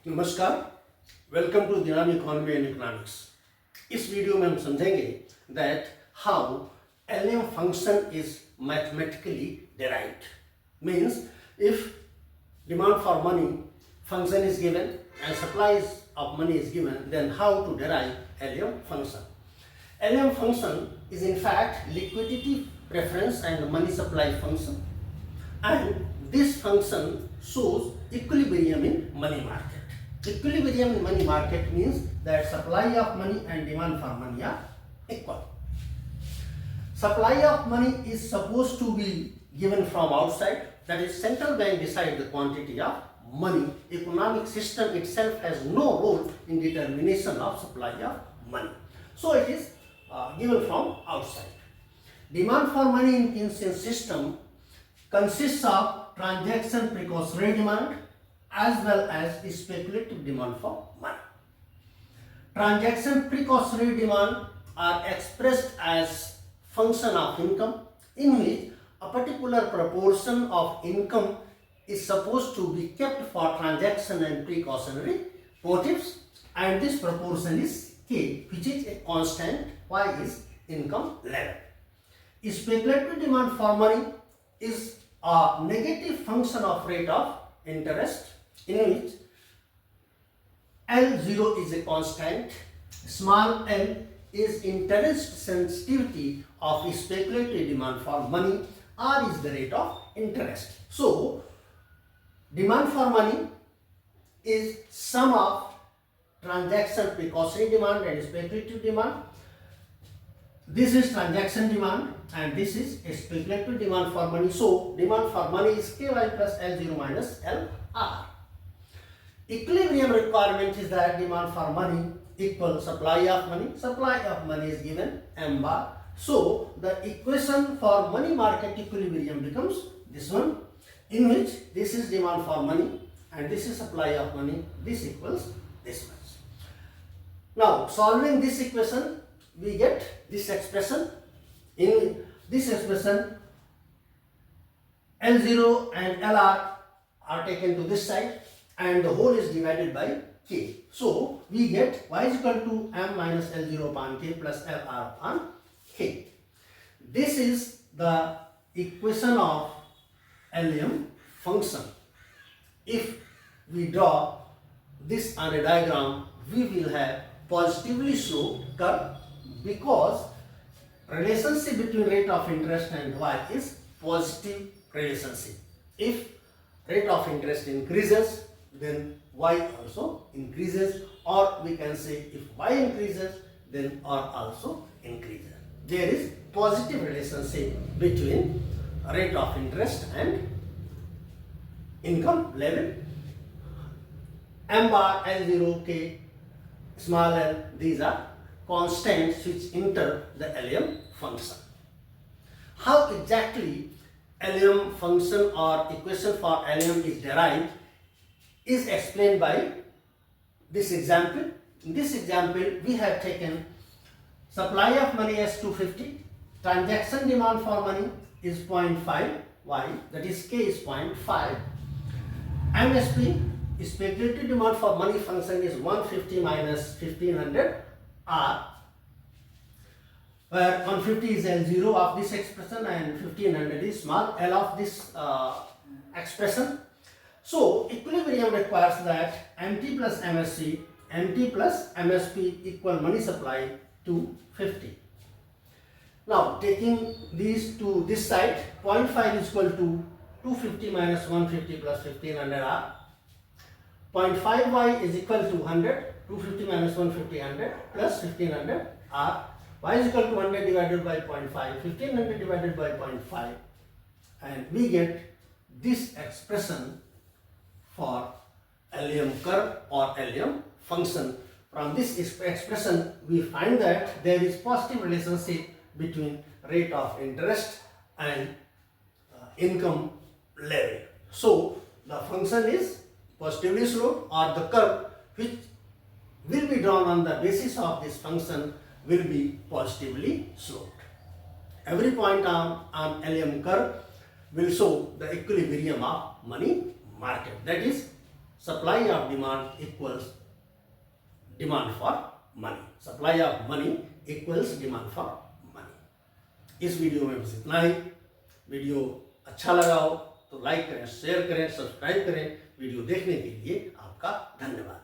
नमस्कार, welcome to dynamic economy and economics. इस video में हम समझेंगे that how LM function is mathematically derived. Means if demand for money function is given and supply of money is given, then how to derive LM function. LM function is in fact liquidity preference and money supply function, and this function shows equilibrium in money market. Equilibrium in money market means that supply of money and demand for money are equal. Supply of money is supposed to be given from outside, that is central bank decide the quantity of money. Economic system itself has no role in determination of supply of money. So it is given from outside. Demand for money in Keynesian system consists of transaction precautionary demand as well as speculative demand for money. Transaction precautionary demand are expressed as function of income, in which a particular proportion of income is supposed to be kept for transaction and precautionary motives, and this proportion is K, which is a constant. Y is income level. Speculative demand for money is a negative function of rate of interest, in which L0 is a constant, small l is interest sensitivity of speculative demand for money, R is the rate of interest. So, demand for money is sum of transaction precautionary demand and speculative demand. This is transaction demand and this is speculative demand for money. So, demand for money is Ky plus L0 minus Lr. Equilibrium requirement is that demand for money equal supply of money. Supply of money is given M bar. So, the equation for money market equilibrium becomes this one, in which this is demand for money and this is supply of money. This equals this much. Now, solving this equation, we get this expression. In this expression, L0 and Lr are taken to this side and the whole is divided by K. So, we get y is equal to M minus L0 upon K plus Lr upon K. This is the equation of LM function. If we draw this on a diagram, we will have positively sloped curve, because relationship between rate of interest and Y is positive relationship. If rate of interest increases, then Y also increases, or we can say if Y increases, then R also increases. There is positive relationship between rate of interest and income level. M bar, L0, K, small l, these are constants which enter the LM function. How exactly LM function or equation for LM is derived is explained by this example. In this example, we have taken supply of money as 250, transaction demand for money is 0.5 Y, that is K is 0.5, MSP speculative demand for money function is 150 minus 1500 R, where 150 is L0 of this expression and 1500 is small l of this expression. So, equilibrium requires that MT plus MSC, MT plus MSP equal money supply to 50. Now, taking these to this side, 0.5 is equal to 250 minus 150 plus 1500 R. 0.5y is equal to 100, 250 minus 150, 100 plus 1500 R. Y is equal to 100 divided by 0.5, 1500 divided by 0.5, and we get this expression for LM curve or LM function. From this expression, we find that there is positive relationship between rate of interest and income level. So, the function is positively sloped, or the curve which will be drawn on the basis of this function will be positively sloped. Every point on LM curve will show the equilibrium of money market, that is supply of demand equals demand for money, supply of money equals demand for money. इस video में बस इतना ही। Video अच्छा लगा हो तो like करें, share करें, सब्सक्राइब करें। वीडियो देखने के लिए आपका धन्यवाद।